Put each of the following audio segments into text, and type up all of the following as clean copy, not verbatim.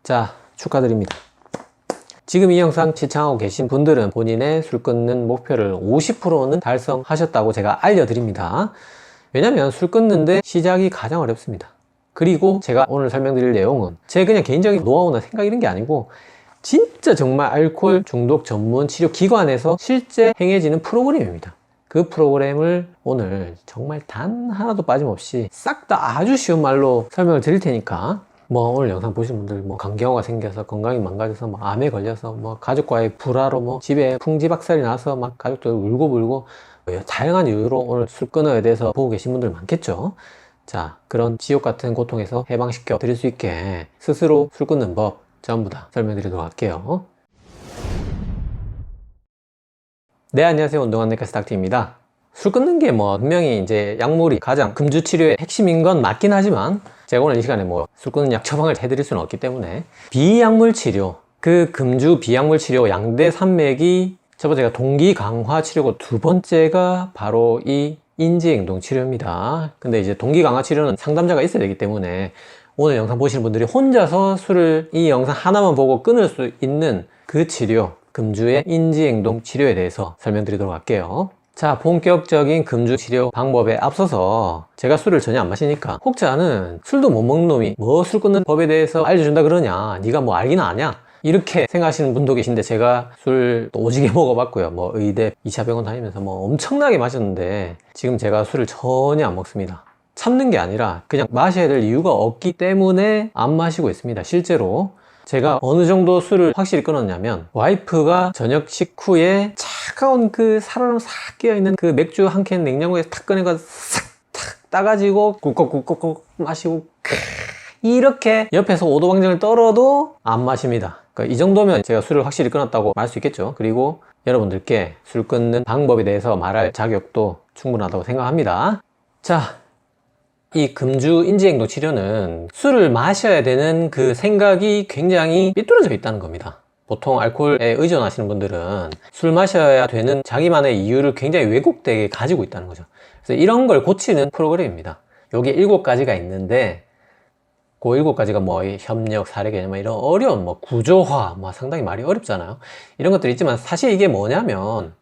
자, 축하드립니다. 지금 이 영상 시청하고 계신 분들은 본인의 술 끊는 목표를 50%는 달성하셨다고 제가 알려드립니다. 왜냐면 술 끊는데 시작이 가장 어렵습니다. 그리고 제가 오늘 설명드릴 내용은 제 그냥 개인적인 노하우나 생각 이런 게 아니고 진짜 정말 알코올 중독 전문 치료 기관에서 실제 행해지는 프로그램입니다. 그 프로그램을 오늘 정말 단 하나도 빠짐없이 싹 다 아주 쉬운 말로 설명을 드릴 테니까 오늘 영상 보시는 분들 간경화가 생겨서 건강이 망가져서 암에 걸려서 가족과의 불화로 집에 풍지박살이 나서 가족들 울고불고 다양한 이유로 오늘 술 끊어야 돼서 보고 계신 분들 많겠죠. 자, 그런 지옥 같은 고통에서 해방시켜 드릴 수 있게 스스로 술 끊는 법 전부 다 설명드리도록 할게요. 네, 안녕하세요. 운동한 내과 스닥트입니다. 술 끊는 게 분명히 이제 약물이 가장 금주 치료의 핵심인 건 맞긴 하지만 제가 오늘 이 시간에 술 끊는 약 처방을 해드릴 수는 없기 때문에 비약물 치료, 그 금주 비약물 치료 양대 산맥이 첫 번째가 동기 강화 치료고 두 번째가 바로 이 인지행동 치료입니다. 근데 이제 동기 강화 치료는 상담자가 있어야 되기 때문에 오늘 영상 보시는 분들이 혼자서 술을 이 영상 하나만 보고 끊을 수 있는 그 치료, 금주의 인지행동 치료에 대해서 설명드리도록 할게요. 자, 본격적인 금주 치료 방법에 앞서서 제가 술을 전혀 안 마시니까 혹자 는 술도 못 먹는 놈이 술 끊는 법에 대해서 알려준다 그러냐, 네가 알긴 아냐, 이렇게 생각하시는 분도 계신데 제가 술 오지게 먹어봤고요. 의대 2차 병원 다니면서 엄청나게 마셨는데 지금 제가 술을 전혀 안 먹습니다. 참는 게 아니라 그냥 마셔야 될 이유가 없기 때문에 안 마시고 있습니다. 실제로 제가 어느 정도 술을 확실히 끊었냐면 와이프가 저녁 식후에 차가운 그 살얼음 싹 끼어있는 그 맥주 한 캔 냉장고에서 탁 꺼내가 싹 탁 따가지고 꿀꺽꿀꺽 마시고 이렇게 옆에서 오도방정을 떨어도 안 마십니다. 그러니까 이 정도면 제가 술을 확실히 끊었다고 말할 수 있겠죠. 그리고 여러분들께 술 끊는 방법에 대해서 말할 자격도 충분하다고 생각합니다. 자, 이 금주 인지행동 치료는 술을 마셔야 되는 그 생각이 굉장히 삐뚤어져 있다는 겁니다. 보통 알코올에 의존하시는 분들은 술 마셔야 되는 자기만의 이유를 굉장히 왜곡되게 가지고 있다는 거죠. 그래서 이런 걸 고치는 프로그램입니다. 여기 7가지가 있는데 그 7가지가 협력, 사례 개념 이런 어려운 구조화 상당히 말이 어렵잖아요. 이런 것들이 있지만 사실 이게 뭐냐면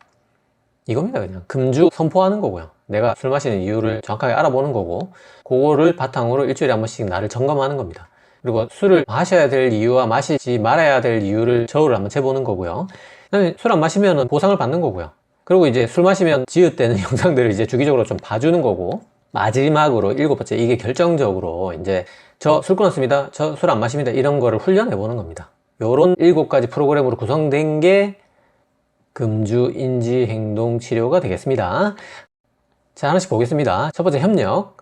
이겁니다. 그냥 금주 선포하는 거고요. 내가 술 마시는 이유를 정확하게 알아보는 거고 그거를 바탕으로 일주일에 한 번씩 나를 점검하는 겁니다. 그리고 술을 마셔야 될 이유와 마시지 말아야 될 이유를 저울을 한번 재보는 거고요. 그다음에 술 안 마시면 보상을 받는 거고요. 그리고 이제 술 마시면 지읒대는 영상들을 이제 주기적으로 좀 봐주는 거고, 마지막으로 7번째, 이게 결정적으로 이제 저 술 끊었습니다, 저 술 안 마십니다, 이런 거를 훈련해 보는 겁니다. 요런 7가지 프로그램으로 구성된 게 금주 인지 행동 치료가 되겠습니다. 자, 하나씩 보겠습니다. 첫 번째, 협력.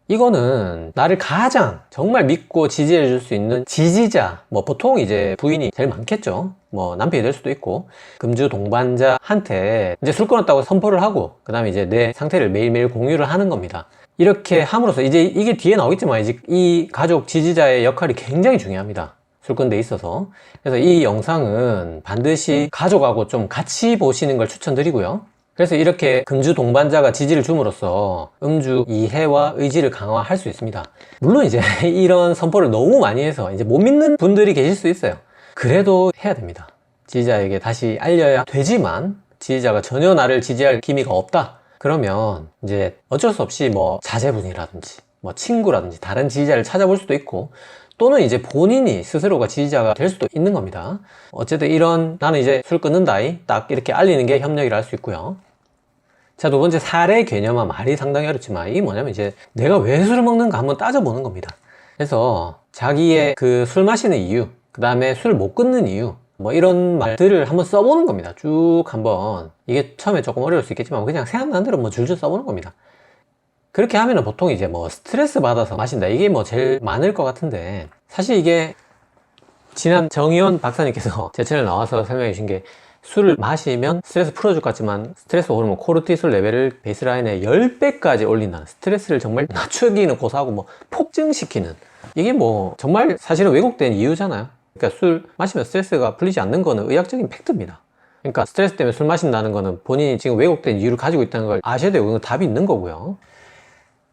이거는 나를 가장 정말 믿고 지지해 줄 수 있는 지지자, 보통 이제 부인이 제일 많겠죠. 남편이 될 수도 있고, 금주 동반자한테 이제 술 끊었다고 선포를 하고, 그 다음에 이제 내 상태를 매일매일 공유를 하는 겁니다. 이렇게 함으로써 이제 이게 뒤에 나오겠지만 이제 이 가족 지지자의 역할이 굉장히 중요합니다. 술 끊는 데 있어서. 그래서 이 영상은 반드시 가족하고 좀 같이 보시는 걸 추천드리고요. 그래서 이렇게 금주 동반자가 지지를 줌으로써 음주 이해와 의지를 강화할 수 있습니다. 물론 이제 이런 선포를 너무 많이 해서 이제 못 믿는 분들이 계실 수 있어요. 그래도 해야 됩니다. 지지자에게 다시 알려야 되지만 지지자가 전혀 나를 지지할 기미가 없다 그러면 이제 어쩔 수 없이 자제분이라든지 친구라든지 다른 지지자를 찾아볼 수도 있고, 또는 이제 본인이 스스로가 지지자가 될 수도 있는 겁니다. 어쨌든 이런 나는 이제 술 끊는다이 딱 이렇게 알리는 게 협력이라 할 수 있고요. 자, 두 번째, 사례 개념화. 말이 상당히 어렵지만 이게 뭐냐면 이제 내가 왜 술을 먹는가 한번 따져보는 겁니다. 그래서 자기의 그 술 마시는 이유, 그 다음에 술 못 끊는 이유, 이런 말들을 한번 써보는 겁니다. 쭉 한번. 이게 처음에 조금 어려울 수 있겠지만 그냥 생각나는 대로 줄줄 써보는 겁니다. 그렇게 하면은 보통 이제 스트레스 받아서 마신다, 이게 제일 많을 것 같은데, 사실 이게 지난 정의원 박사님께서 제 채널에 나와서 설명해 주신 게, 술을 마시면 스트레스 풀어줄 것 같지만 스트레스 호르몬 코르티솔 레벨을 베이스라인에 10배까지 올린다는, 스트레스를 정말 낮추기는 고사하고 폭증시키는, 이게 정말 사실은 왜곡된 이유잖아요. 그러니까 술 마시면 스트레스가 풀리지 않는 거는 의학적인 팩트입니다. 그러니까 스트레스 때문에 술 마신다는 거는 본인이 지금 왜곡된 이유를 가지고 있다는 걸 아셔야 되고, 답이 있는 거고요.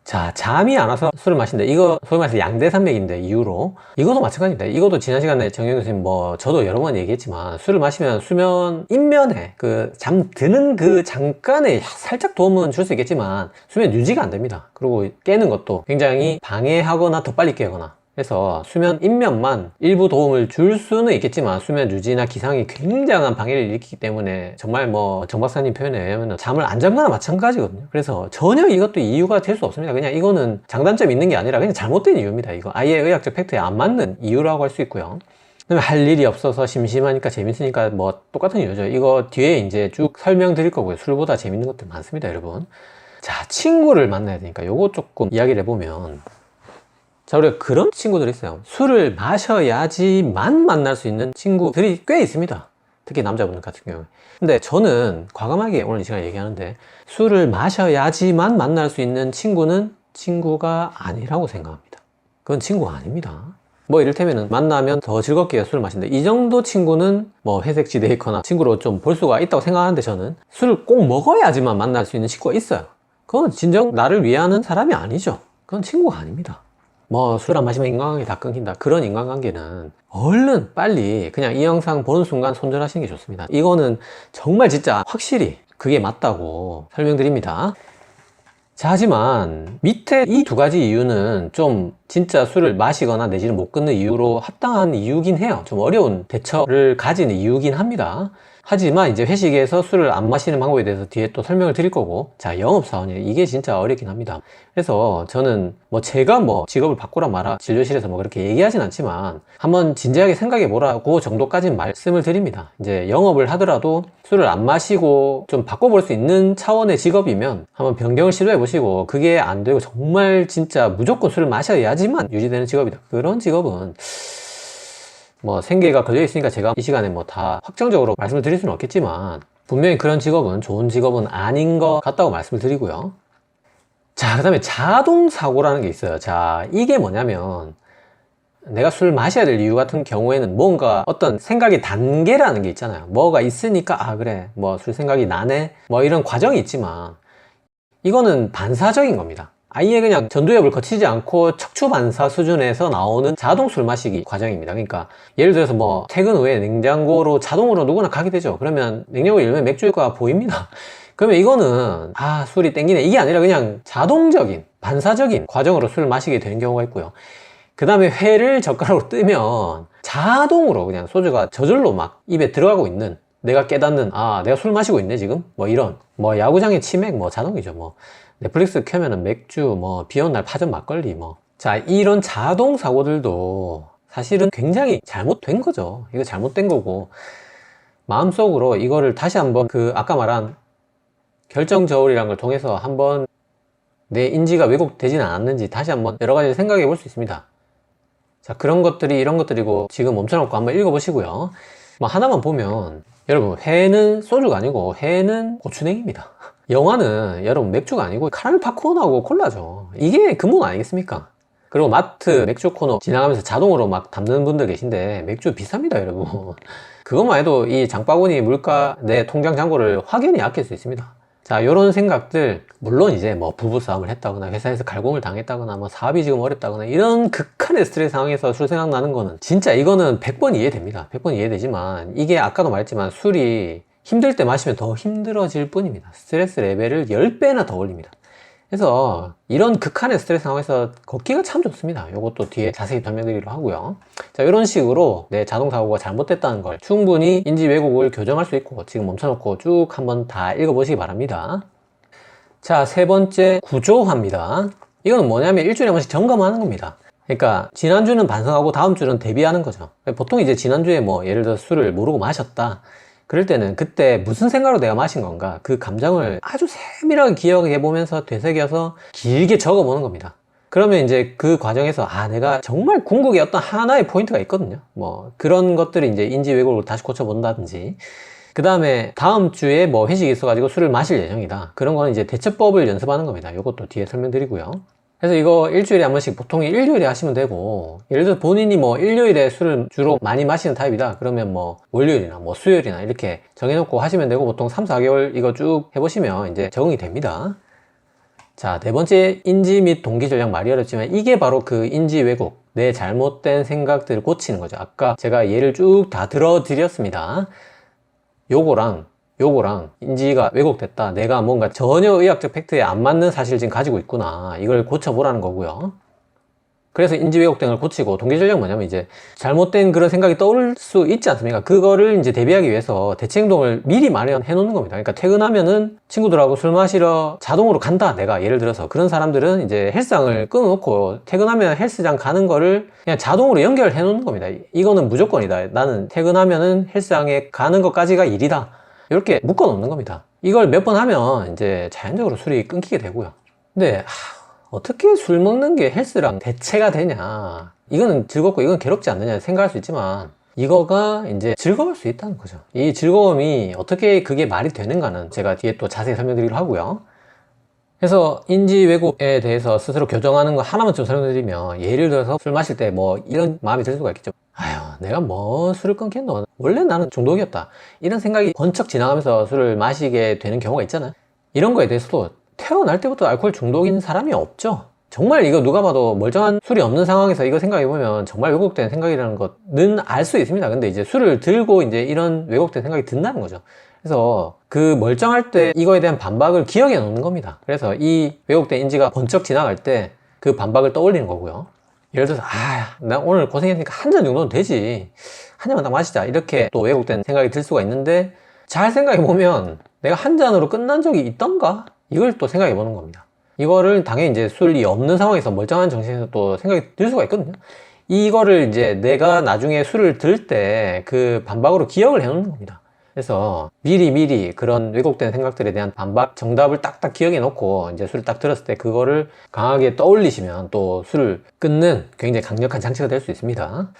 자, 잠이 안 와서 술을 마신다. 이거 소위 말해서 양대산맥인데, 이유로. 이것도 마찬가지입니다. 이것도 지난 시간에 정영 교수님 저도 여러 번 얘기했지만, 술을 마시면 수면 인면에 잠드는 그 잠깐에 살짝 도움은 줄 수 있겠지만, 수면 유지가 안 됩니다. 그리고 깨는 것도 굉장히 방해하거나 더 빨리 깨거나. 그래서 수면 인면만 일부 도움을 줄 수는 있겠지만 수면 유지나 기상이 굉장한 방해를 일으키기 때문에 정말 정 박사님 표현에 의하면 잠을 안 잔거나 마찬가지거든요. 그래서 전혀 이것도 이유가 될 수 없습니다. 그냥 이거는 장단점이 있는 게 아니라 그냥 잘못된 이유입니다. 이거 아예 의학적 팩트에 안 맞는 이유라고 할 수 있고요. 그다음에 할 일이 없어서 심심하니까 재밌으니까 똑같은 이유죠. 이거 뒤에 이제 쭉 설명드릴 거고요. 술보다 재밌는 것들 많습니다, 여러분. 자, 친구를 만나야 되니까 요거 조금 이야기를 해보면, 자, 우리가 그런 친구들이 있어요. 술을 마셔야지만 만날 수 있는 친구들이 꽤 있습니다. 특히 남자분들 같은 경우에. 근데 저는 과감하게 오늘 이 시간에 얘기하는데, 술을 마셔야지만 만날 수 있는 친구는 친구가 아니라고 생각합니다. 그건 친구가 아닙니다. 이를테면 만나면 더 즐겁게 술을 마신다, 이 정도 친구는 회색지대에 있거나 친구로 좀 볼 수가 있다고 생각하는데, 저는 술을 꼭 먹어야지만 만날 수 있는 친구가 있어요. 그건 진정 나를 위하는 사람이 아니죠. 그건 친구가 아닙니다. 술 안 마시면 인간관계 다 끊긴다, 그런 인간관계는 얼른 빨리 그냥 이 영상 보는 순간 손절하시는 게 좋습니다. 이거는 정말 진짜 확실히 그게 맞다고 설명드립니다. 자, 하지만 밑에 이 두 가지 이유는 좀 진짜 술을 마시거나 내지는 못 끊는 이유로 합당한 이유긴 해요. 좀 어려운 대처를 가지는 이유긴 합니다. 하지만 이제 회식에서 술을 안 마시는 방법에 대해서 뒤에 또 설명을 드릴 거고, 자, 영업사원이 이게 진짜 어렵긴 합니다. 그래서 저는 제가 직업을 바꾸라 마라 진료실에서 그렇게 얘기하진 않지만 한번 진지하게 생각해 보라고 정도까지는 말씀을 드립니다. 이제 영업을 하더라도 술을 안 마시고 좀 바꿔볼 수 있는 차원의 직업이면 한번 변경을 시도해 보시고, 그게 안 되고 정말 진짜 무조건 술을 마셔야지만 유지되는 직업이다, 그런 직업은 생계가 걸려 있으니까 제가 이 시간에 다 확정적으로 말씀을 드릴 수는 없겠지만, 분명히 그런 직업은 좋은 직업은 아닌 것 같다고 말씀을 드리고요. 자, 그 다음에 자동사고라는 게 있어요. 자, 이게 뭐냐면, 내가 술 마셔야 될 이유 같은 경우에는 뭔가 어떤 생각의 단계라는 게 있잖아요. 뭐가 있으니까 그래 술 생각이 나네 이런 과정이 있지만, 이거는 반사적인 겁니다. 아예 그냥 전두엽을 거치지 않고 척추반사 수준에서 나오는 자동 술 마시기 과정입니다. 그러니까 예를 들어서 퇴근 후에 냉장고로 자동으로 누구나 가게 되죠. 그러면 냉장고 열면 맥주가 보입니다. 그러면 이거는 술이 땡기네, 이게 아니라 그냥 자동적인 반사적인 과정으로 술을 마시게 되는 경우가 있고요. 그 다음에 회를 젓가락으로 뜨면 자동으로 그냥 소주가 저절로 입에 들어가고 있는, 내가 깨닫는 내가 술 마시고 있네 지금, 이런 야구장의 치맥 자동이죠. 넷플릭스 켜면은 맥주, 비 오는 날 파전 막걸리, 자, 이런 자동 사고들도 사실은 굉장히 잘못된 거죠. 이거 잘못된 거고, 마음속으로 이거를 다시 한번 아까 말한 결정 저울이라는 걸 통해서 한번 내 인지가 왜곡되지는 않았는지 다시 한번 여러 가지 생각해 볼 수 있습니다. 자, 그런 것들이 이런 것들이고, 지금 멈춰놓고 한번 읽어보시고요. 하나만 보면, 여러분, 회는 소주가 아니고 회는 고추냉입니다. 영화는 여러분 맥주가 아니고 카라멜 팝콘하고 콜라죠. 이게 근본 아니겠습니까? 그리고 마트 맥주 코너 지나가면서 자동으로 담는 분들 계신데, 맥주 비쌉니다, 여러분. 그것만 해도 이 장바구니 물가, 내 통장 잔고를 확연히 아낄 수 있습니다. 자, 요런 생각들, 물론 이제 부부싸움을 했다거나 회사에서 갈굼을 당했다거나 사업이 지금 어렵다거나 이런 극한의 스트레스 상황에서 술 생각나는 거는 진짜 이거는 100번 이해됩니다. 100번 이해되지만, 이게 아까도 말했지만 술이 힘들 때 마시면 더 힘들어질 뿐입니다. 스트레스 레벨을 10배나 더 올립니다. 그래서 이런 극한의 스트레스 상황에서 걷기가 참 좋습니다. 이것도 뒤에 자세히 설명드리기로 하고요. 자, 이런 식으로 내 자동사고가 잘못됐다는 걸 충분히 인지 왜곡을 교정할 수 있고, 지금 멈춰놓고 쭉 한번 다 읽어보시기 바랍니다. 자, 세 번째, 구조화입니다. 이거는 뭐냐면 일주일에 한 번씩 점검하는 겁니다. 그러니까 지난주는 반성하고 다음 주는 대비하는 거죠. 보통 이제 지난주에 예를 들어 술을 모르고 마셨다, 그럴 때는 그때 무슨 생각으로 내가 마신 건가, 그 감정을 아주 세밀하게 기억해 보면서 되새겨서 길게 적어 보는 겁니다. 그러면 이제 그 과정에서 내가 정말 궁극의 어떤 하나의 포인트가 있거든요. 그런 것들이 이제 인지 왜곡을 다시 고쳐 본다든지, 그 다음에 다음 주에 회식이 있어가지고 술을 마실 예정이다, 그런 거는 이제 대처법을 연습하는 겁니다. 이것도 뒤에 설명드리고요. 그래서 이거 일주일에 한 번씩, 보통 일요일에 하시면 되고, 예를 들어 본인이 일요일에 술을 주로 많이 마시는 타입이다 그러면 월요일이나 수요일이나 이렇게 정해놓고 하시면 되고, 보통 3, 4개월 이거 쭉 해보시면 이제 적응이 됩니다. 자, 네 번째 인지 및 동기 전략, 말이 어렵지만 이게 바로 그 인지 왜곡, 내 잘못된 생각들을 고치는 거죠. 아까 제가 예를 쭉 다 들어드렸습니다. 요거랑 인지가 왜곡됐다, 내가 뭔가 전혀 의학적 팩트에 안 맞는 사실을 지금 가지고 있구나, 이걸 고쳐보라는 거고요. 그래서 인지 왜곡된 걸 고치고, 동기 전략 뭐냐면 이제 잘못된 그런 생각이 떠오를 수 있지 않습니까? 그거를 이제 대비하기 위해서 대체 행동을 미리 마련해 놓는 겁니다. 그러니까 퇴근하면은 친구들하고 술 마시러 자동으로 간다, 내가 예를 들어서. 그런 사람들은 이제 헬스장을 끊어놓고 퇴근하면 헬스장 가는 거를 그냥 자동으로 연결해 놓는 겁니다. 이거는 무조건이다, 나는 퇴근하면은 헬스장에 가는 것까지가 일이다, 이렇게 묶어 놓는 겁니다. 이걸 몇 번 하면 이제 자연적으로 술이 끊기게 되고요. 근데 어떻게 술 먹는 게 헬스랑 대체가 되냐, 이거는 즐겁고 이건 괴롭지 않느냐 생각할 수 있지만, 이거가 이제 즐거울 수 있다는 거죠. 이 즐거움이 어떻게 그게 말이 되는가는 제가 뒤에 또 자세히 설명드리기로 하고요. 그래서 인지 왜곡에 대해서 스스로 교정하는 거 하나만 좀 설명드리면, 예를 들어서 술 마실 때 뭐 이런 마음이 들 수가 있겠죠. 아휴, 내가 뭐 술을 끊겠노, 원래 나는 중독이었다, 이런 생각이 번쩍 지나가면서 술을 마시게 되는 경우가 있잖아요. 이런 거에 대해서도 태어날 때부터 알코올 중독인 사람이 없죠. 정말 이거 누가 봐도 멀쩡한 술이 없는 상황에서 이거 생각해보면 정말 왜곡된 생각이라는 것은 알 수 있습니다. 근데 이제 술을 들고 이제 이런 왜곡된 생각이 든다는 거죠. 그래서 그 멀쩡할 때 이거에 대한 반박을 기억해 놓는 겁니다. 그래서 이 왜곡된 인지가 번쩍 지나갈 때 그 반박을 떠올리는 거고요. 예를 들어서 나 오늘 고생했으니까 한 잔 정도는 되지, 한 잔만 딱 마시자, 이렇게 또 왜곡된 생각이 들 수가 있는데, 잘 생각해보면 내가 한 잔으로 끝난 적이 있던가? 이걸 또 생각해 보는 겁니다. 이거를 당연히 이제 술이 없는 상황에서 멀쩡한 정신에서 또 생각이 들 수가 있거든요. 이거를 이제 내가 나중에 술을 들 때 그 반박으로 기억을 해 놓는 겁니다. 그래서 미리 그런 왜곡된 생각들에 대한 반박 정답을 딱딱 기억해 놓고 이제 술을 딱 들었을 때 그거를 강하게 떠올리시면 또 술을 끊는 굉장히 강력한 장치가 될 수 있습니다.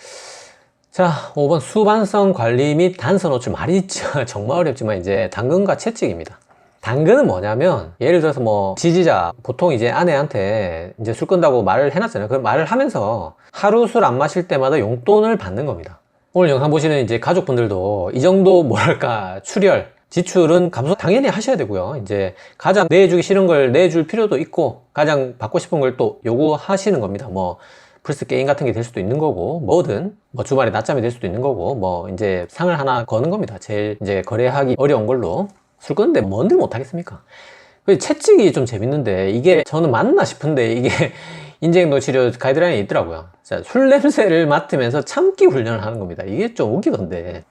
자, 5번 수반성 관리 및 단서 노출, 말이 정말 어렵지만 이제 당근과 채찍입니다. 당근은 뭐냐면, 예를 들어서 뭐 지지자, 보통 이제 아내한테 이제 술 끊다고 말을 해놨잖아요. 그 말을 하면서 하루 술 안 마실 때마다 용돈을 받는 겁니다. 오늘 영상 보시는 이제 가족분들도 이 정도 뭐랄까 출혈, 지출은 감소 당연히 하셔야 되고요. 이제 가장 내주기 싫은 걸 내줄 필요도 있고, 가장 받고 싶은 걸 또 요구하시는 겁니다. 뭐 플스 게임 같은 게 될 수도 있는 거고, 뭐든 뭐 주말에 낮잠이 될 수도 있는 거고, 뭐 이제 상을 하나 거는 겁니다. 제일 이제 거래하기 어려운 걸로. 술 끊는데 뭔들 못하겠습니까? 채찍이 좀 재밌는데, 이게 저는 맞나 싶은데 이게 인지행동 치료 가이드라인에 있더라고요. 자, 술 냄새를 맡으면서 참기 훈련을 하는 겁니다. 이게 좀 웃기던데,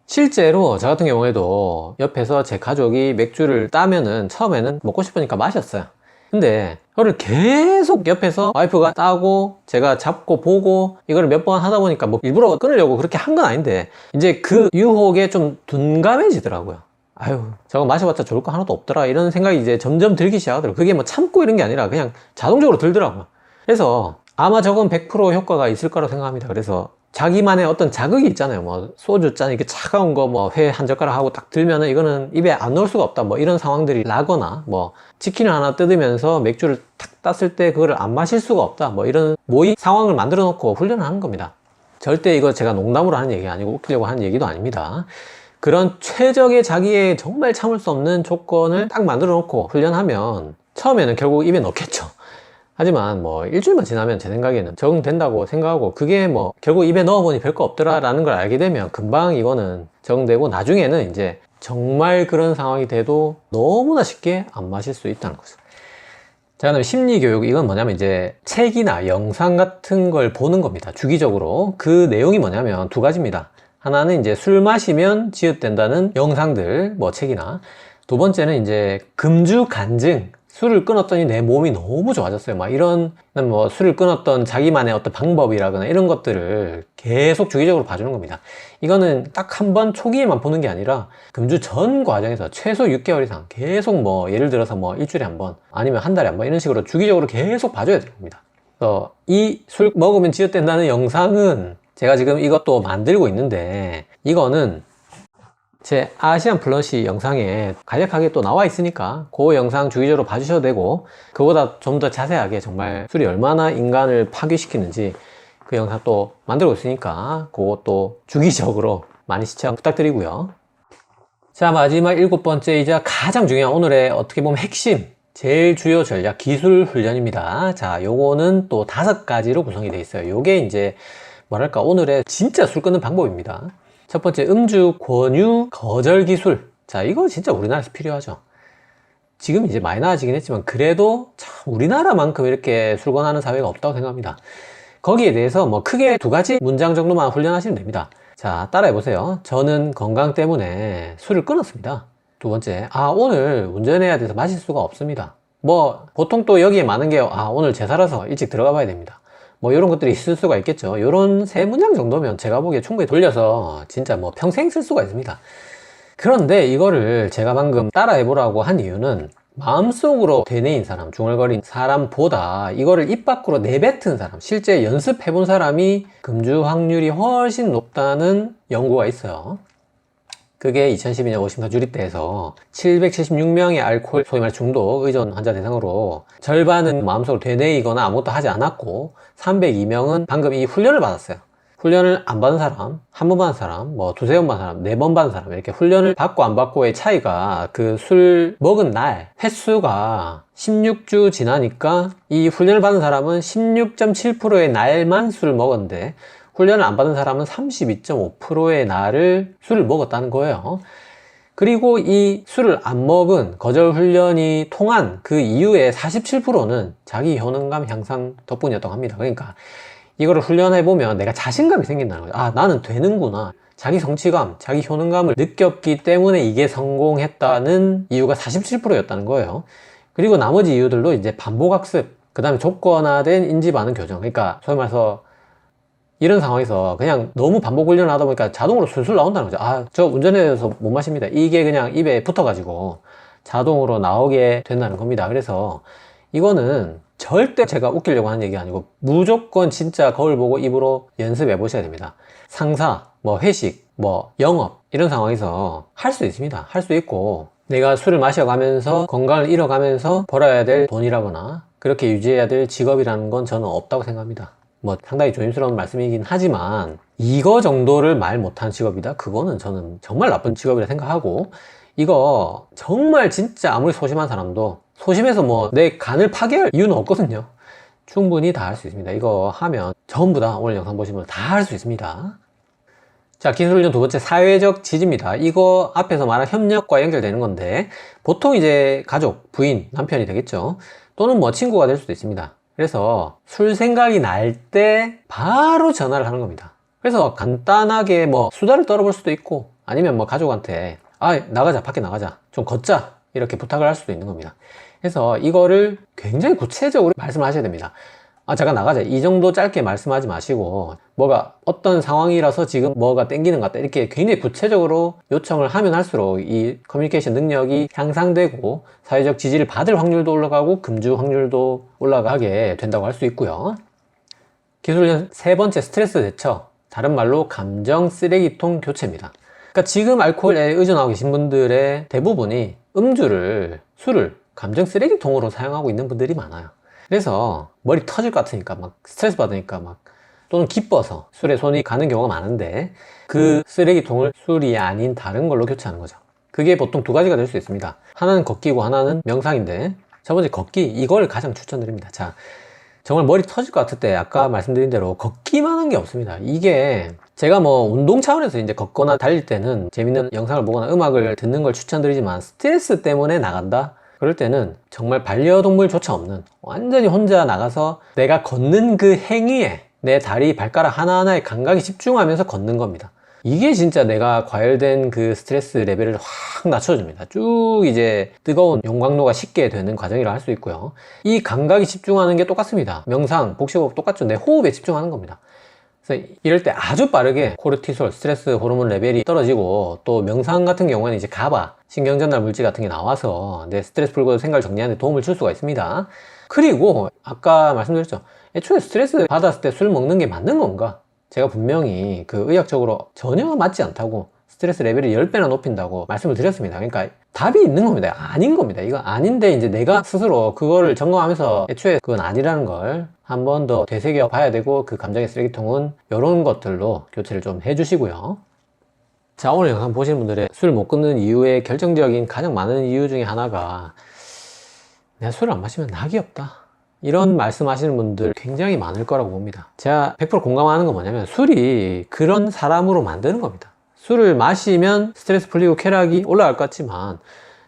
실제로 저 같은 경우에도 옆에서 제 가족이 맥주를 따면은 처음에는 먹고 싶으니까 마셨어요. 근데 그거를 계속 옆에서 와이프가 따고 제가 잡고 보고 이거를 몇 번 하다 보니까 뭐 일부러 끊으려고 그렇게 한 건 아닌데, 이제 그 유혹에 좀 둔감해지더라고요. 아유, 저거 마셔봤자 좋을 거 하나도 없더라, 이런 생각이 이제 점점 들기 시작하더라고요. 그게 뭐 참고 이런 게 아니라 그냥 자동적으로 들더라고요. 그래서 아마 저건 100% 효과가 있을 거라고 생각합니다. 그래서 자기만의 어떤 자극이 있잖아요. 뭐 소주잔 이렇게 차가운 거 뭐 회 한 젓가락 하고 딱 들면은 이거는 입에 안 넣을 수가 없다, 뭐 이런 상황들이 나거나, 뭐 치킨을 하나 뜯으면서 맥주를 탁 땄을 때 그거를 안 마실 수가 없다, 뭐 이런 모의 상황을 만들어 놓고 훈련을 하는 겁니다. 절대 이거 제가 농담으로 하는 얘기 아니고 웃기려고 하는 얘기도 아닙니다. 그런 최적의 자기의 정말 참을 수 없는 조건을 딱 만들어 놓고 훈련하면 처음에는 결국 입에 넣겠죠. 하지만 뭐 일주일만 지나면 제 생각에는 적응된다고 생각하고, 그게 뭐 결국 입에 넣어보니 별거 없더라 라는 걸 알게 되면 금방 이거는 적응되고, 나중에는 이제 정말 그런 상황이 돼도 너무나 쉽게 안 마실 수 있다는 거죠. 자, 그다음에 심리교육, 이건 뭐냐면 이제 책이나 영상 같은 걸 보는 겁니다. 주기적으로. 그 내용이 뭐냐면 두 가지입니다. 하나는 이제 술 마시면 지읒된다는 영상들, 뭐 책이나, 두 번째는 이제 금주 간증, 술을 끊었더니 내 몸이 너무 좋아졌어요, 막 이런, 뭐 술을 끊었던 자기만의 어떤 방법이라거나 이런 것들을 계속 주기적으로 봐주는 겁니다. 이거는 딱 한 번 초기에만 보는 게 아니라 금주 전 과정에서 최소 6개월 이상 계속, 뭐 예를 들어서 뭐 일주일에 한 번 아니면 한 달에 한 번 이런 식으로 주기적으로 계속 봐줘야 됩니다. 그래서 이 술 먹으면 지읒된다는 영상은 제가 지금 이것도 만들고 있는데, 이거는 제 아시안 플러시 영상에 간략하게 또 나와 있으니까 그 영상 주기적으로 봐주셔도 되고, 그보다 좀 더 자세하게 정말 술이 얼마나 인간을 파괴시키는지 그 영상 또 만들고 있으니까 그것도 주기적으로 많이 시청 부탁드리고요. 자, 마지막 7번째이자 가장 중요한 오늘의 어떻게 보면 핵심, 제일 주요 전략 기술 훈련입니다. 자, 요거는 또 5가지로 구성이 되어 있어요. 요게 이제 뭐랄까 오늘의 진짜 술 끊는 방법입니다. 첫 번째, 음주 권유 거절 기술. 자, 이거 진짜 우리나라에서 필요하죠. 지금 이제 많이 나아지긴 했지만 그래도 참 우리나라만큼 이렇게 술 권하는 사회가 없다고 생각합니다. 거기에 대해서 뭐 크게 2가지 문장 정도만 훈련하시면 됩니다. 자, 따라해 보세요. 저는 건강 때문에 술을 끊었습니다. 두 번째, 오늘 운전해야 돼서 마실 수가 없습니다. 뭐 보통 또 여기에 많은 게 오늘 제사라서 일찍 들어가 봐야 됩니다. 뭐 이런 것들이 있을 수가 있겠죠. 이런 3문장 정도면 제가 보기에 충분히 돌려서 진짜 뭐 평생 쓸 수가 있습니다. 그런데 이거를 제가 방금 따라해 보라고 한 이유는 마음속으로 되뇌인 사람, 중얼거린 사람보다 이거를 입 밖으로 내뱉은 사람, 실제 연습해 본 사람이 금주 확률이 훨씬 높다는 연구가 있어요. 그게 2012년 워싱턴 주립대에서 776명의 알코올, 소위 말해 중독 의존 환자 대상으로 절반은 마음속으로 되뇌이거나 아무것도 하지 않았고 302명은 방금 이 훈련을 받았어요. 훈련을 안 받은 사람, 한 번 받은 사람, 뭐 2~3번 받은 사람, 4번 받은 사람, 이렇게 훈련을 받고 안 받고의 차이가 그 술 먹은 날 횟수가 16주 지나니까 이 훈련을 받은 사람은 16.7%의 날만 술을 먹었는데 훈련을 안 받은 사람은 32.5%의 날을 술을 먹었다는 거예요. 그리고 이 술을 안 먹은 거절 훈련이 통한 그 이후에 47%는 자기 효능감 향상 덕분이었다고 합니다. 그러니까 이거를 훈련해보면 내가 자신감이 생긴다는 거죠. 나는 되는구나. 자기 성취감, 자기 효능감을 느꼈기 때문에 이게 성공했다는 이유가 47%였다는 거예요. 그리고 나머지 이유들도 이제 반복학습, 그 다음에 조건화된 인지 반응 교정. 그러니까 소위 말해서 이런 상황에서 그냥 너무 반복 훈련을 하다 보니까 자동으로 술술 나온다는 거죠. 저 운전해서 못 마십니다. 이게 그냥 입에 붙어가지고 자동으로 나오게 된다는 겁니다. 그래서 이거는 절대 제가 웃기려고 하는 얘기 아니고 무조건 진짜 거울 보고 입으로 연습해 보셔야 됩니다. 상사, 뭐 회식, 뭐 영업 이런 상황에서 할 수 있습니다. 할 수 있고 내가 술을 마셔가면서 건강을 잃어가면서 벌어야 될 돈이라거나 그렇게 유지해야 될 직업이라는 건 저는 없다고 생각합니다. 뭐 상당히 조심스러운 말씀이긴 하지만 이거 정도를 말 못한 직업이다? 그거는 저는 정말 나쁜 직업이라 생각하고 이거 정말 진짜 아무리 소심한 사람도 소심해서 뭐 내 간을 파괴할 이유는 없거든요. 충분히 다 할 수 있습니다. 이거 하면 전부 다 오늘 영상 보시면 다 할 수 있습니다. 자, 기술훈련 2번째, 사회적 지지입니다. 이거 앞에서 말한 협력과 연결되는 건데 보통 이제 가족, 부인, 남편이 되겠죠. 또는 뭐 친구가 될 수도 있습니다. 그래서 술 생각이 날 때 바로 전화를 하는 겁니다. 그래서 간단하게 뭐 수다를 떨어볼 수도 있고 아니면 뭐 가족한테 나가자, 밖에 나가자, 좀 걷자 이렇게 부탁을 할 수도 있는 겁니다. 그래서 이거를 굉장히 구체적으로 말씀을 하셔야 됩니다. 잠깐 나가자, 이 정도 짧게 말씀하지 마시고 뭐가 어떤 상황이라서 지금 뭐가 땡기는 것 같다 이렇게 굉장히 구체적으로 요청을 하면 할수록 이 커뮤니케이션 능력이 향상되고 사회적 지지를 받을 확률도 올라가고 금주 확률도 올라가게 된다고 할 수 있고요. 기술련 3번째, 스트레스 대처, 다른 말로 감정 쓰레기통 교체입니다. 그러니까 지금 알코올에 의존하고 계신 분들의 대부분이 술을 감정 쓰레기통으로 사용하고 있는 분들이 많아요. 그래서 머리 터질 것 같으니까 막 스트레스 받으니까 막 또는 기뻐서 술에 손이 가는 경우가 많은데 그 쓰레기통을 술이 아닌 다른 걸로 교체하는 거죠. 그게 보통 2가지가 될 수 있습니다. 하나는 걷기고 하나는 명상인데 첫 번째 걷기, 이걸 가장 추천드립니다. 자, 정말 머리 터질 것 같을 때 아까 말씀드린 대로 걷기만 한 게 없습니다. 이게 제가 뭐 운동 차원에서 이제 걷거나 달릴 때는 재밌는 영상을 보거나 음악을 듣는 걸 추천드리지만 스트레스 때문에 나간다? 그럴 때는 정말 반려동물조차 없는 완전히 혼자 나가서 내가 걷는 그 행위에 내 다리, 발가락 하나하나에 감각이 집중하면서 걷는 겁니다. 이게 진짜 내가 과열된 그 스트레스 레벨을 확 낮춰줍니다. 쭉 이제 뜨거운 용광로가 식게 되는 과정이라 할 수 있고요. 이 감각이 집중하는 게 똑같습니다. 명상, 복식호흡 똑같죠. 내 호흡에 집중하는 겁니다. 그래서 이럴 때 아주 빠르게 코르티솔, 스트레스 호르몬 레벨이 떨어지고 또 명상 같은 경우에는 이제 가바, 신경전달 물질 같은 게 나와서 내 스트레스 풀고 생각을 정리하는 데 도움을 줄 수가 있습니다. 그리고 아까 말씀드렸죠. 애초에 스트레스 받았을 때 술 먹는 게 맞는 건가? 제가 분명히 그 의학적으로 전혀 맞지 않다고 스트레스 레벨을 10배나 높인다고 말씀을 드렸습니다. 그러니까 답이 있는 겁니다. 아닌 겁니다. 이거 아닌데 이제 내가 스스로 그거를 점검하면서 애초에 그건 아니라는 걸 한 번 더 되새겨 봐야 되고 그 감정의 쓰레기통은 이런 것들로 교체를 좀 해주시고요. 자, 오늘 영상 보시는 분들의 술 못 끊는 이유의 결정적인 가장 많은 이유 중에 하나가 내가 술을 안 마시면 낙이 없다, 이런 말씀하시는 분들 굉장히 많을 거라고 봅니다. 제가 100% 공감하는 건 뭐냐면, 술이 그런 사람으로 만드는 겁니다. 술을 마시면 스트레스 풀리고 쾌락이 올라갈 것 같지만,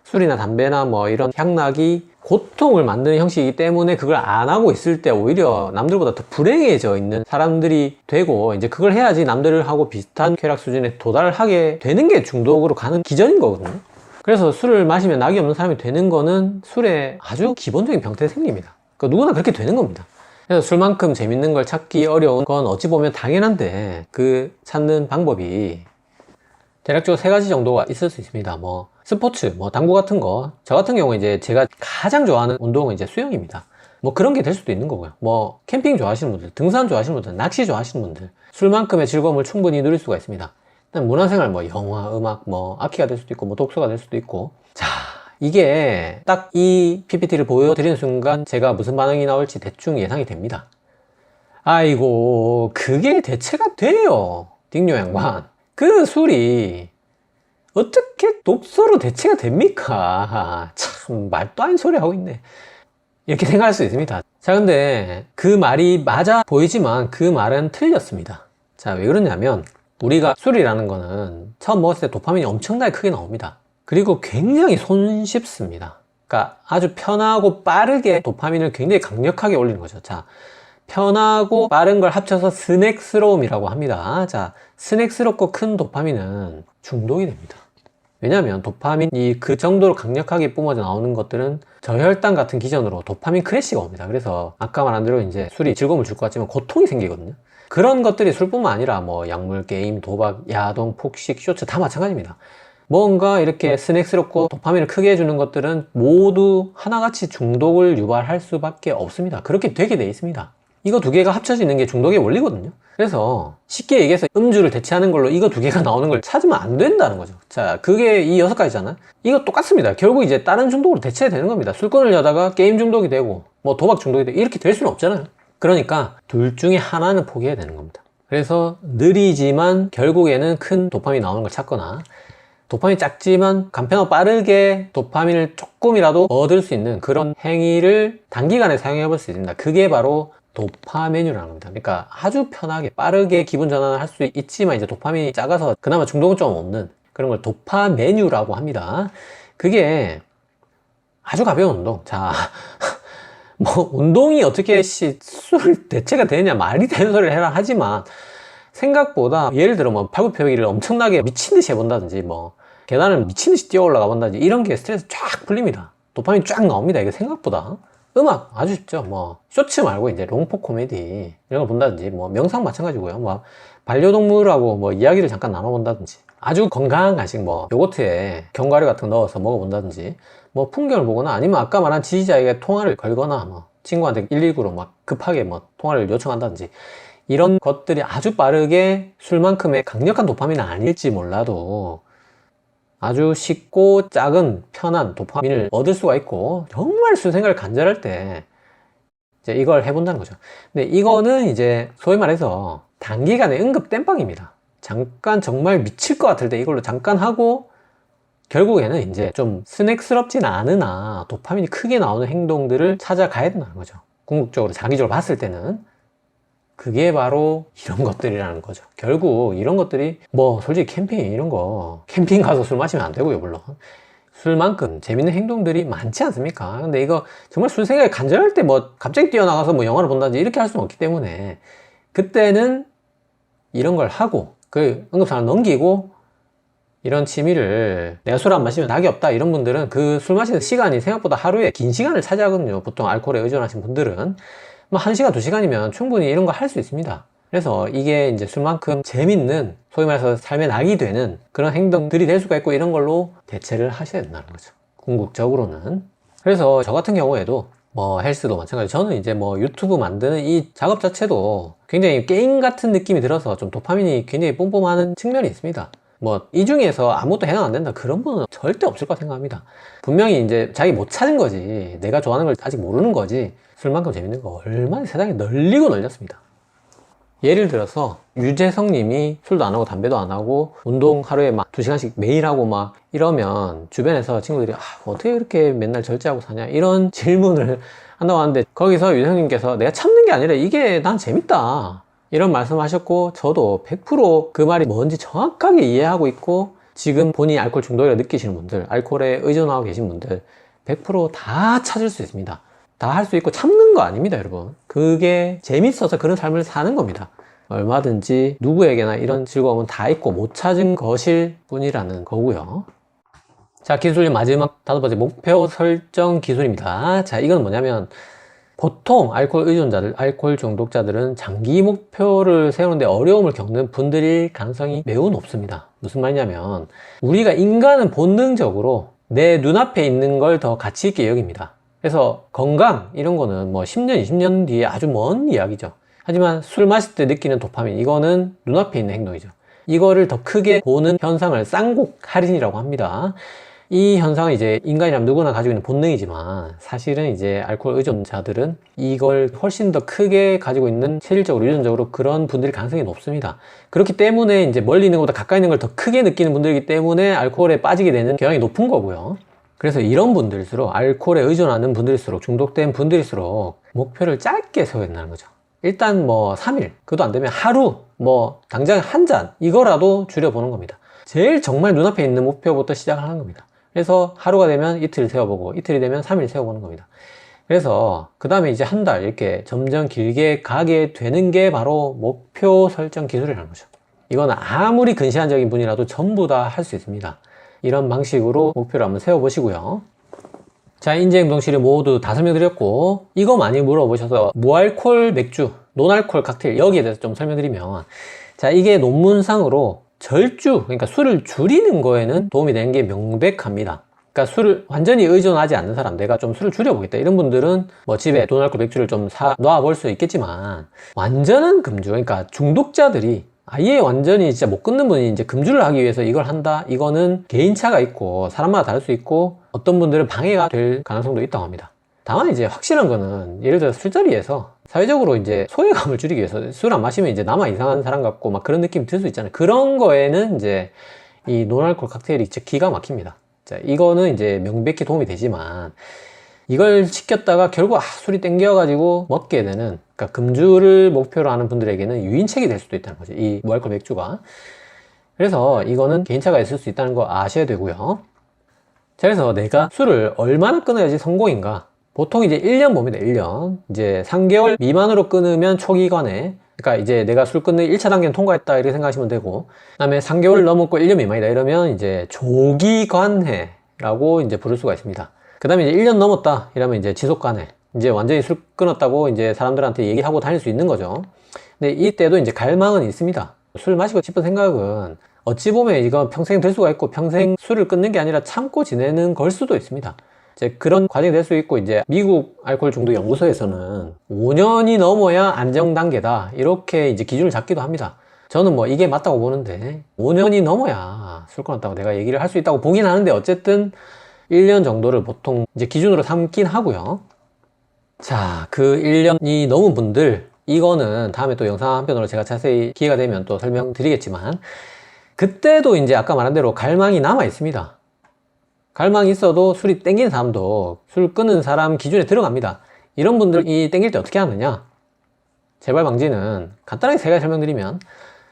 술이나 담배나 뭐 이런 향락이 고통을 만드는 형식이기 때문에 그걸 안 하고 있을 때 오히려 남들보다 더 불행해져 있는 사람들이 되고, 이제 그걸 해야지 남들하고 비슷한 쾌락 수준에 도달하게 되는 게 중독으로 가는 기전인 거거든요. 그래서 술을 마시면 낙이 없는 사람이 되는 거는 술에 아주 기본적인 병태 생립니다. 그러니까 누구나 그렇게 되는 겁니다. 그래서 술만큼 재밌는 걸 찾기 어려운 건 어찌 보면 당연한데, 그 찾는 방법이 대략적으로 3가지 정도가 있을 수 있습니다. 뭐 스포츠, 뭐 당구 같은 거. 저 같은 경우 이제 제가 가장 좋아하는 운동은 이제 수영입니다. 뭐 그런 게 될 수도 있는 거고요. 뭐 캠핑 좋아하시는 분들, 등산 좋아하시는 분들, 낚시 좋아하시는 분들, 술만큼의 즐거움을 충분히 누릴 수가 있습니다. 일단 문화생활, 뭐 영화, 음악, 뭐 악기가 될 수도 있고, 뭐 독서가 될 수도 있고. 자, 이게 딱 이 PPT를 보여드리는 순간 제가 무슨 반응이 나올지 대충 예상이 됩니다. 아이고, 그게 대체가 돼요, 딩요 양반. 그 술이 어떻게 독서로 대체가 됩니까? 참 말도 안 소리 하고 있네, 이렇게 생각할 수 있습니다. 자, 근데 그 말이 맞아 보이지만 그 말은 틀렸습니다. 자, 왜 그러냐면, 우리가 술이라는 거는 처음 먹었을 때 도파민이 엄청나게 크게 나옵니다. 그리고 굉장히 손쉽습니다. 그러니까 아주 편하고 빠르게 도파민을 굉장히 강력하게 올리는 거죠. 자, 편하고 빠른 걸 합쳐서 스낵스러움이라고 합니다. 자, 스낵스럽고 큰 도파민은 중독이 됩니다. 왜냐하면 도파민이 그 정도로 강력하게 뿜어져 나오는 것들은 저혈당 같은 기전으로 도파민 크래시가 옵니다. 그래서 아까 말한 대로 이제 술이 즐거움을 줄 것 같지만 고통이 생기거든요. 그런 것들이 술뿐만 아니라 뭐 약물, 게임, 도박, 야동, 폭식, 쇼츠 다 마찬가지입니다. 뭔가 이렇게 스낵스럽고 도파민을 크게 해주는 것들은 모두 하나같이 중독을 유발할 수밖에 없습니다. 그렇게 되게 돼 있습니다. 이거 2개가 합쳐지는 게 중독의 원리거든요. 그래서 쉽게 얘기해서 음주를 대체하는 걸로 이거 2개가 나오는 걸 찾으면 안 된다는 거죠. 자, 그게 이 6가지잖아요. 이거 똑같습니다. 결국 이제 다른 중독으로 대체해야 되는 겁니다. 술 끊으려다가 게임 중독이 되고 뭐 도박 중독이 되고 이렇게 될 수는 없잖아요. 그러니까 둘 중에 하나는 포기해야 되는 겁니다. 그래서 느리지만 결국에는 큰 도파민이 나오는 걸 찾거나, 도파민이 작지만 간편하고 빠르게 도파민을 조금이라도 얻을 수 있는 그런 행위를 단기간에 사용해 볼 수 있습니다. 그게 바로 도파메뉴라는 겁니다. 그러니까 아주 편하게 빠르게 기분 전환을 할 수 있지만 이제 도파민이 작아서 그나마 중독은 좀 없는 그런 걸 도파메뉴라고 합니다. 그게 아주 가벼운 운동. 자, 뭐 운동이 어떻게 술 대체가 되느냐, 말이 되는 소리를 해라 하지만, 생각보다 예를 들어 뭐 팔굽혀펴기를 엄청나게 미친듯이 해본다든지, 뭐 계단을 미친듯이 뛰어 올라가 본다든지, 이런 게 스트레스 쫙 풀립니다. 도파민 쫙 나옵니다. 이게 생각보다. 음악 아주 쉽죠. 뭐 쇼츠 말고 이제 롱포 코미디 이런 걸 본다든지, 뭐 명상 마찬가지고요. 뭐 반려동물하고 뭐 이야기를 잠깐 나눠본다든지, 아주 건강한 간식 뭐 요거트에 견과류 같은 거 넣어서 먹어본다든지, 뭐 풍경을 보거나, 아니면 아까 말한 지지자에게 통화를 걸거나, 뭐 친구한테 119로 막 급하게 뭐 통화를 요청한다든지, 이런 것들이 아주 빠르게 술만큼의 강력한 도파민은 아닐지 몰라도 아주 쉽고 작은 편한 도파민을 얻을 수가 있고, 정말 술 생각을 간절할 때 이제 이걸 해본다는 거죠. 근데 이거는 이제 소위 말해서 단기간에 응급 땜빵입니다. 잠깐 정말 미칠 것 같을 때 이걸로 잠깐 하고, 결국에는 이제 좀 스낵스럽진 않으나 도파민이 크게 나오는 행동들을 찾아가야 된다는 거죠. 궁극적으로 장기적으로 봤을 때는 그게 바로 이런 것들이라는 거죠. 결국 이런 것들이 뭐 솔직히 캠핑 이런 거, 캠핑 가서 술 마시면 안 되고요, 물론 술만큼 재밌는 행동들이 많지 않습니까? 근데 이거 정말 술 생각이 간절할 때 뭐 갑자기 뛰어나가서 뭐 영화를 본다든지 이렇게 할 수는 없기 때문에, 그때는 이런 걸 하고 그 응급상황을 넘기고, 이런 취미를, 내가 술 안 마시면 낙이 없다 이런 분들은 그 술 마시는 시간이 생각보다 하루에 긴 시간을 차지하거든요. 보통 알코올에 의존하신 분들은 뭐 1시간, 2시간이면 충분히 이런 거 할 수 있습니다. 그래서 이게 이제 술만큼 재밌는, 소위 말해서 삶의 낙이 되는 그런 행동들이 될 수가 있고, 이런 걸로 대체를 하셔야 된다는 거죠, 궁극적으로는. 그래서 저 같은 경우에도 뭐 헬스도 마찬가지, 저는 이제 뭐 유튜브 만드는 이 작업 자체도 굉장히 게임 같은 느낌이 들어서 좀 도파민이 굉장히 뿜뿜하는 측면이 있습니다. 뭐 이 중에서 아무것도 해당 안 된다 그런 분은 절대 없을 거라 생각합니다. 분명히 이제 자기 못 찾은 거지, 내가 좋아하는 걸 아직 모르는 거지, 술만큼 재밌는 거 얼마나 세상에 널리고 널렸습니다. 예를 들어서 유재석님이 술도 안 하고 담배도 안 하고 운동 하루에 막 2시간씩 매일 하고 막 이러면 주변에서 친구들이 어떻게 이렇게 맨날 절제하고 사냐 이런 질문을 한다고 하는데, 거기서 유재석님께서 내가 참는 게 아니라 이게 난 재밌다 이런 말씀하셨고, 저도 100%그 말이 뭔지 정확하게 이해하고 있고, 지금 본인이 알코올 중독이라고 느끼시는 분들, 알코올에 의존하고 계신 분들 100%다 찾을 수 있습니다. 다 할 수 있고 참는 거 아닙니다, 여러분. 그게 재밌어서 그런 삶을 사는 겁니다. 얼마든지 누구에게나 이런 즐거움은 다 있고 못 찾은 것일 뿐이라는 거고요. 자, 기술 마지막 5번째 목표 설정 기술입니다. 자, 이건 뭐냐면, 보통 알코올 의존자들, 알코올 중독자들은 장기 목표를 세우는데 어려움을 겪는 분들일 가능성이 매우 높습니다. 무슨 말이냐면, 우리가 인간은 본능적으로 내 눈앞에 있는 걸 더 가치 있게 여깁니다. 그래서 건강 이런 거는 뭐 10년, 20년 뒤에 아주 먼 이야기죠. 하지만 술 마실 때 느끼는 도파민, 이거는 눈앞에 있는 행동이죠. 이거를 더 크게 보는 현상을 쌍곡 할인이라고 합니다. 이 현상은 이제 인간이라면 누구나 가지고 있는 본능이지만, 사실은 이제 알코올 의존자들은 이걸 훨씬 더 크게 가지고 있는, 체질적으로 유전적으로 그런 분들이 가능성이 높습니다. 그렇기 때문에 이제 멀리 있는 것보다 가까이 있는 걸 더 크게 느끼는 분들이기 때문에 알코올에 빠지게 되는 경향이 높은 거고요. 그래서 이런 분들일수록, 알코올에 의존하는 분들일수록, 중독된 분들일수록 목표를 짧게 세워야 된다는 거죠. 일단 뭐 3일, 그것도 안 되면 하루, 뭐 당장 한 잔, 이거라도 줄여보는 겁니다. 제일 정말 눈앞에 있는 목표부터 시작하는 겁니다. 그래서 하루가 되면 이틀 세워보고, 이틀이 되면 3일 세워보는 겁니다. 그래서 그 다음에 이제 한 달, 이렇게 점점 길게 가게 되는 게 바로 목표 설정 기술이라는 거죠. 이건 아무리 근시안적인 분이라도 전부 다 할 수 있습니다. 이런 방식으로 목표를 한번 세워보시고요. 자, 인지행동치료 모두 다 설명드렸고, 이거 많이 물어보셔서 무알콜 맥주, 노알콜 칵테일, 여기에 대해서 좀 설명드리면, 자, 이게 논문상으로 절주, 그러니까 술을 줄이는 거에는 도움이 되는 게 명백합니다. 그러니까 술을 완전히 의존하지 않는 사람, 내가 좀 술을 줄여보겠다 이런 분들은 뭐 집에 노알콜 맥주를 좀 사 놔볼 수 있겠지만, 완전한 금주, 그러니까 중독자들이 아예 완전히 진짜 못 끊는 분이 이제 금주를 하기 위해서 이걸 한다? 이거는 개인차가 있고 사람마다 다를 수 있고, 어떤 분들은 방해가 될 가능성도 있다고 합니다. 다만 이제 확실한 거는, 예를 들어 술자리에서 사회적으로 이제 소외감을 줄이기 위해서 술 안 마시면 이제 나만 이상한 사람 같고 막 그런 느낌이 들 수 있잖아요. 그런 거에는 이제 이 노알콜 칵테일이 진짜 기가 막힙니다. 자, 이거는 이제 명백히 도움이 되지만, 이걸 시켰다가 결국 술이 땡겨가지고 먹게 되는, 그러니까 금주를 목표로 하는 분들에게는 유인책이 될 수도 있다는 거죠, 이 무알콜 맥주가. 그래서 이거는 개인차가 있을 수 있다는 거 아셔야 되고요. 자, 그래서 내가 술을 얼마나 끊어야지 성공인가? 보통 이제 1년 봅니다. 1년. 이제 3개월 미만으로 끊으면 초기관에, 그러니까 이제 내가 술 끊는 1차 단계는 통과했다 이렇게 생각하시면 되고, 그 다음에 3개월 넘었고 1년 미만이다 이러면 이제 조기관해라고 이제 부를 수가 있습니다. 그 다음에 이제 1년 넘었다 이러면 이제 지속관해, 이제 완전히 술 끊었다고 이제 사람들한테 얘기하고 다닐 수 있는 거죠. 근데 이때도 이제 갈망은 있습니다. 술 마시고 싶은 생각은 어찌 보면 이거 평생 될 수가 있고, 평생 술을 끊는 게 아니라 참고 지내는 걸 수도 있습니다. 이제 그런 과정이 될 수 있고, 이제 미국 알코올 중독 연구소에서는 5년이 넘어야 안정 단계다 이렇게 이제 기준을 잡기도 합니다. 저는 뭐 이게 맞다고 보는데, 5년이 넘어야 술 끊었다고 내가 얘기를 할 수 있다고 보긴 하는데, 어쨌든 1년 정도를 보통 이제 기준으로 삼긴 하고요. 자, 그 1년이 넘은 분들, 이거는 다음에 또 영상 한 편으로 제가 자세히 기회가 되면 또 설명드리겠지만, 그때도 이제 아까 말한 대로 갈망이 남아 있습니다. 갈망이 있어도 술이 땡기는 사람도 술 끊는 사람 기준에 들어갑니다. 이런 분들이 땡길 때 어떻게 하느냐? 재발 방지는 간단하게 3가지 설명드리면,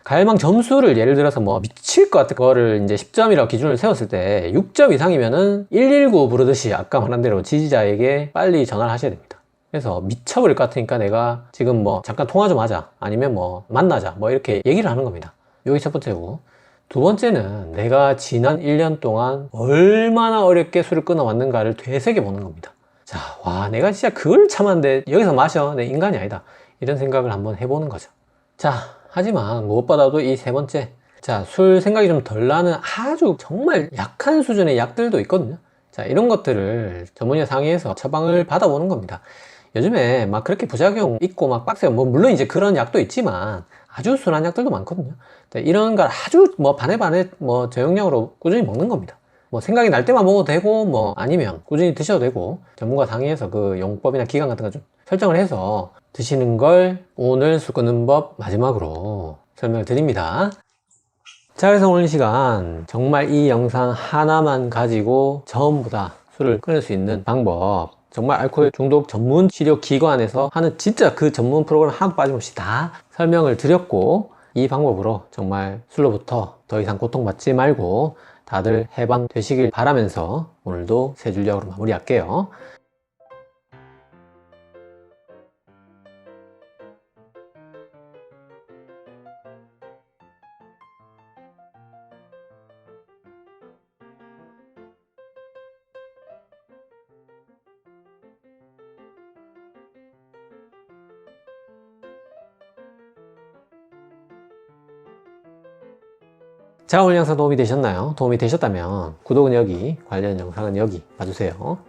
갈망 점수를 예를 들어서 뭐 미칠 것 같은 거를 이제 10점이라고 기준을 세웠을 때 6점 이상이면은 119 부르듯이 아까 말한 대로 지지자에게 빨리 전화를 하셔야 됩니다. 그래서 미쳐버릴 것 같으니까 내가 지금 뭐 잠깐 통화 좀 하자, 아니면 뭐 만나자, 뭐 이렇게 얘기를 하는 겁니다. 요게 첫 번째고, 두 번째는 내가 지난 1년 동안 얼마나 어렵게 술을 끊어왔는가를 되새겨 보는 겁니다. 자, 와, 내가 진짜 그걸 참았는데 여기서 마셔, 내 인간이 아니다, 이런 생각을 한번 해보는 거죠. 자, 하지만 무엇보다도 이 3번째, 자, 술 생각이 좀 덜 나는 아주 정말 약한 수준의 약들도 있거든요. 자, 이런 것들을 전문의 상의해서 처방을 받아보는 겁니다. 요즘에 막 그렇게 부작용 있고 막 빡세요. 뭐 물론 이제 그런 약도 있지만 아주 순한 약들도 많거든요. 이런 걸 아주 뭐 반에 뭐 저용량으로 꾸준히 먹는 겁니다. 뭐 생각이 날 때만 먹어도 되고, 뭐 아니면 꾸준히 드셔도 되고, 전문가 상의해서 그 용법이나 기간 같은 거 좀 설정을 해서 드시는 걸 오늘 술 끊는 법 마지막으로 설명을 드립니다. 자, 그래서 오늘 시간 정말 이 영상 하나만 가지고 전부 다 술을 끊을 수 있는 방법, 정말 알코올 중독 전문 치료 기관에서 하는 진짜 그 전문 프로그램 하나도 빠짐없이 다 설명을 드렸고, 이 방법으로 정말 술로부터 더 이상 고통받지 말고 다들 해방되시길 바라면서 오늘도 세 줄력으로 마무리할게요. 자, 오늘 영상 도움이 되셨나요? 도움이 되셨다면 구독은 여기, 관련 영상은 여기 봐주세요.